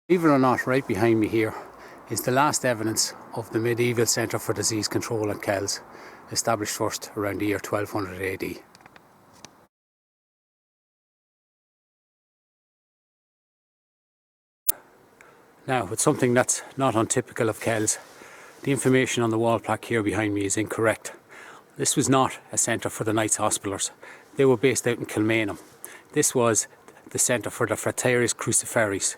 Believe it or not, right behind me here is the last evidence of the medieval centre for disease control at Kells, established first around the year 1200 AD. Now, with something that's not untypical of Kells, the information on the wall plaque here behind me is incorrect. This was not a centre for the Knights Hospitallers. They were based out in Kilmainham. This was the centre for the Friars Cruciferis,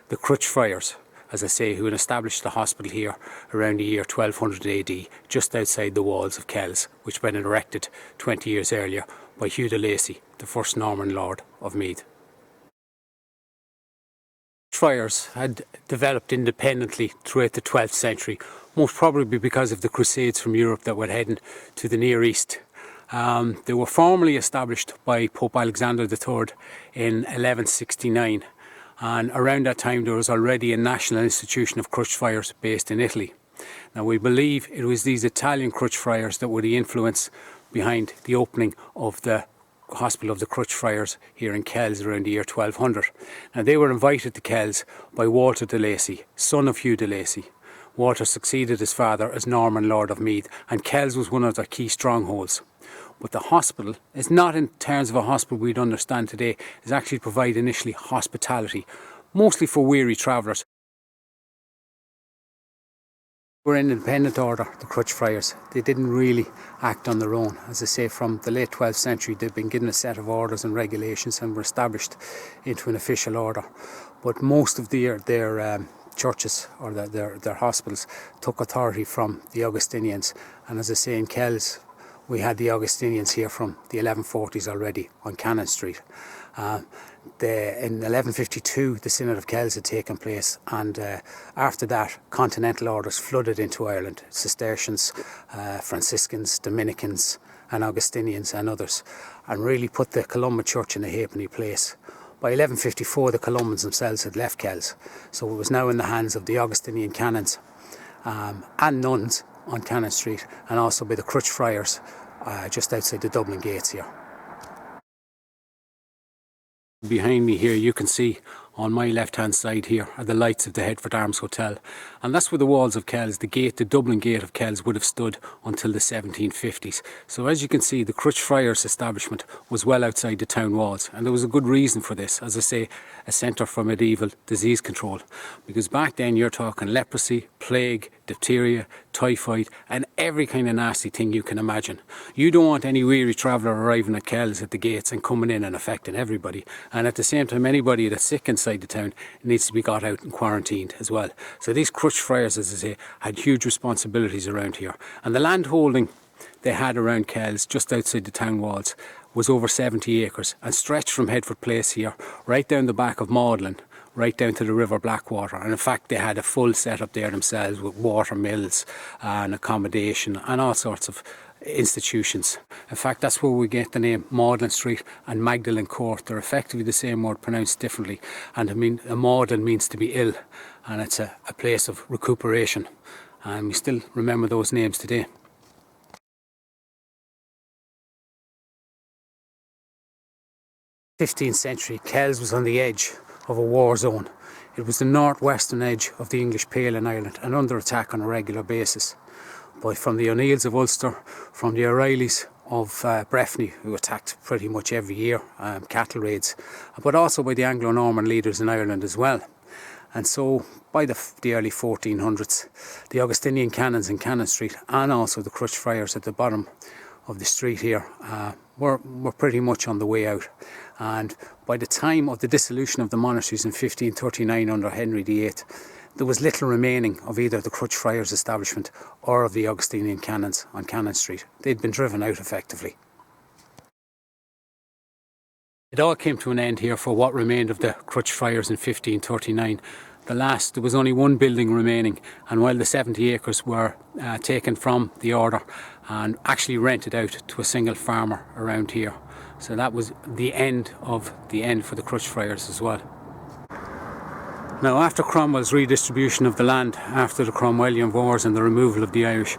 the Crutched Friars, as I say, who had established the hospital here around the year 1200 AD, just outside the walls of Kells, which had been erected 20 years earlier by Hugh de Lacy, the first Norman Lord of Meath. Friars had developed independently throughout the 12th century, most probably because of the Crusades from Europe that were heading to the Near East. They were formally established by Pope Alexander III in 1169, and around that time there was already a national institution of Crutched Friars based in Italy. Now, we believe it was these Italian Crutched Friars that were the influence behind the opening of the Hospital of the Crutched Friars here in Kells around the year 1200. Now, they were invited to Kells by Walter de Lacy, son of Hugh de Lacy. Walter succeeded his father as Norman Lord of Meath, and Kells was one of their key strongholds. But the hospital is not in terms of a hospital we'd understand today. It's actually to provide initially hospitality, mostly for weary travellers. We're an independent order, the Crutched Friars. They didn't really act on their own. As I say, from the late 12th century they've been given a set of orders and regulations and were established into an official order. But most of their churches or their hospitals took authority from the Augustinians. And as I say, in Kells we had the Augustinians here from the 1140s already on Cannon Street. In 1152 the Synod of Kells had taken place, and after that continental orders flooded into Ireland: Cistercians, Franciscans, Dominicans and Augustinians and others, and really put the Columban Church in a halfpenny place. By 1154 the Columbans themselves had left Kells, so it was now in the hands of the Augustinian canons and nuns on Cannon Street, and also by the Crutched Friars just outside the Dublin gates here. Behind me here you can see on my left hand side here are the lights of the Headfort Arms Hotel, and that's where the walls of Kells, the Dublin gate of Kells, would have stood until the 1750s. So as you can see, the Crutched Friars establishment was well outside the town walls, and there was a good reason for this. As I say, a centre for medieval disease control, because back then you're talking leprosy, plague, diphtheria, typhoid and every kind of nasty thing you can imagine. You don't want any weary traveller arriving at Kells at the gates and coming in and affecting everybody, and at the same time anybody that's sick inside the town needs to be got out and quarantined as well. So these Crutched Friars, as I say, had huge responsibilities around here, and the land holding they had around Kells just outside the town walls was over 70 acres and stretched from Headfort Place here right down the back of Magdalen, right down to the River Blackwater. And in fact they had a full setup there themselves with water mills and accommodation and all sorts of institutions. In fact, that's where we get the name Magdalen Street and Magdalen Court. They're effectively the same word pronounced differently, and I mean, a Magdalen means to be ill, and it's a place of recuperation, and we still remember those names today. In the 15th century, Kells was on the edge of a war zone. It was the northwestern edge of the English Pale in Ireland and under attack on a regular basis. From the O'Neills of Ulster, from the O'Reillys of Breffni, who attacked pretty much every year, cattle raids, but also by the Anglo-Norman leaders in Ireland as well. And so by the early 1400s, the Augustinian canons in Cannon Street and also the Crutched Friars at the bottom of the street here were pretty much on the way out. And by the time of the dissolution of the monasteries in 1539 under Henry VIII, there was little remaining of either the Crutched Friars establishment or of the Augustinian canons on Cannon Street. They'd been driven out effectively. It all came to an end here for what remained of the Crutched Friars in 1539. There was only one building remaining, and while the 70 acres were taken from the order and actually rented out to a single farmer around here. So that was the end of the end for the Crutched Friars as well. Now, after Cromwell's redistribution of the land, after the Cromwellian Wars and the removal of the Irish,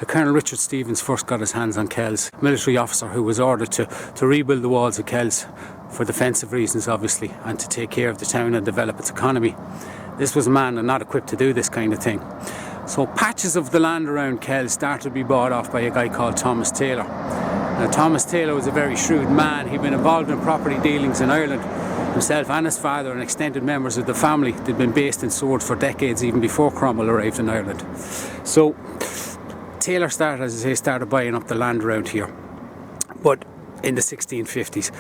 Colonel Richard Stevens first got his hands on Kells, a military officer who was ordered to rebuild the walls of Kells for defensive reasons, obviously, and to take care of the town and develop its economy. This was a man not equipped to do this kind of thing. So patches of the land around Kells started to be bought off by a guy called Thomas Taylor. Now Thomas Taylor was a very shrewd man. He'd been involved in property dealings in Ireland. Himself and his father and extended members of the family, they'd been based in Swords for decades, even before Cromwell arrived in Ireland. So Taylor started, as I say, started buying up the land around here, but in the 1650s.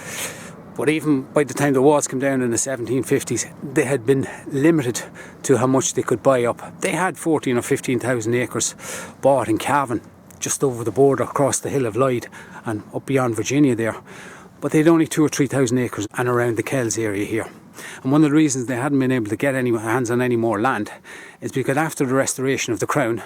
But even by the time the walls came down in the 1750s, they had been limited to how much they could buy up. They had 14 or 15,000 acres bought in Cavan, just over the border across the Hill of Lyde and up beyond Virginia there. But they had only 2,000 or 3,000 acres and around the Kells area here. And one of the reasons they hadn't been able to get any hands on any more land is because after the restoration of the crown,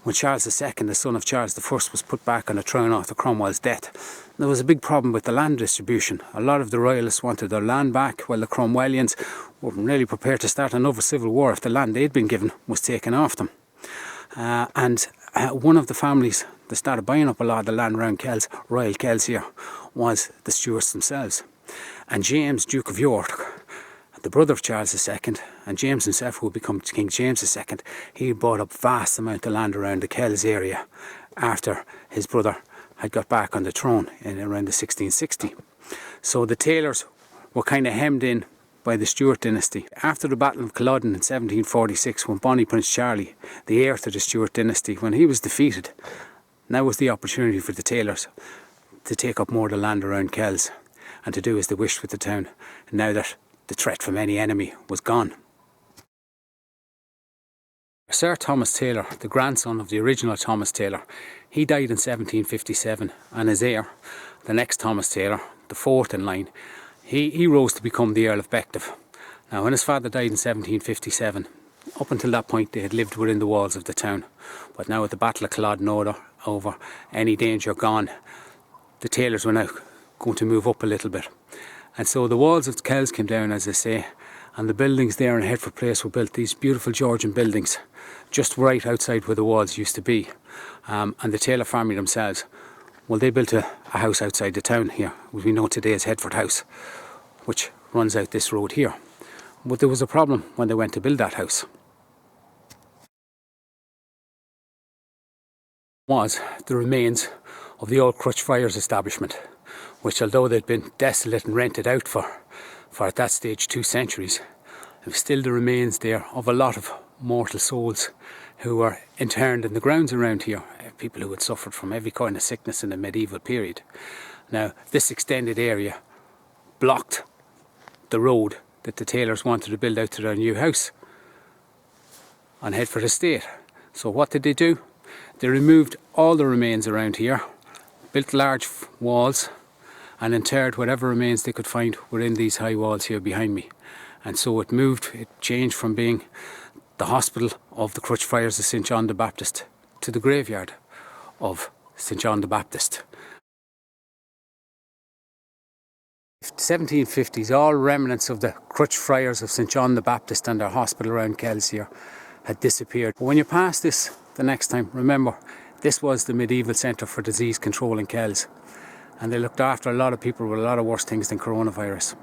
when Charles II, the son of Charles I, was put back on the throne after Cromwell's death, there was a big problem with the land distribution. A lot of the royalists wanted their land back, while the Cromwellians weren't really prepared to start another civil war if the land they'd been given was taken off them. One of the families that started buying up a lot of the land around Kells, Royal Kells here, was the Stuarts themselves. And James, Duke of York, the brother of Charles II, and James himself, who would become King James II, he bought up vast amount of land around the Kells area after his brother had got back on the throne in around the 1660. So the Taylors were kind of hemmed in by the Stuart dynasty. After the Battle of Culloden in 1746, when Bonnie Prince Charlie, the heir to the Stuart dynasty, when he was defeated, now was the opportunity for the Taylors to take up more of the land around Kells and to do as they wished with the town, now that the threat from any enemy was gone. Sir Thomas Taylor, the grandson of the original Thomas Taylor, he died in 1757, and his heir, the next Thomas Taylor, the fourth in line, he rose to become the Earl of Bective. Now when his father died in 1757, up until that point they had lived within the walls of the town, but now with the Battle of Culloden over, any danger gone, the Taylors were now going to move up a little bit. And so the walls of Kells came down, as I say, and the buildings there in Hertford Place were built, these beautiful Georgian buildings, just right outside where the walls used to be. And the Taylor family themselves, well, they built a house outside the town here, which we know today as Hertford House, which runs out this road here. But there was a problem when they went to build that house. Was the remains of the old Crutched Friars establishment, which, although they'd been desolate and rented out for at that stage 2 centuries, there was still the remains there of a lot of mortal souls who were interned in the grounds around here, people who had suffered from every kind of sickness in the medieval period. Now, this extended area blocked the road that the Taylors wanted to build out to their new house on Hertford Estate. So what did they do? They removed all the remains around here, built large walls, and interred whatever remains they could find within these high walls here behind me. And so it changed from being the hospital of the Crutched Friars of St. John the Baptist to the graveyard of St. John the Baptist. 1750s, all remnants of the Crutched Friars of St. John the Baptist and their hospital around Kells here had disappeared. But when you pass this the next time, remember, this was the medieval centre for disease control in Kells, and they looked after a lot of people with a lot of worse things than coronavirus.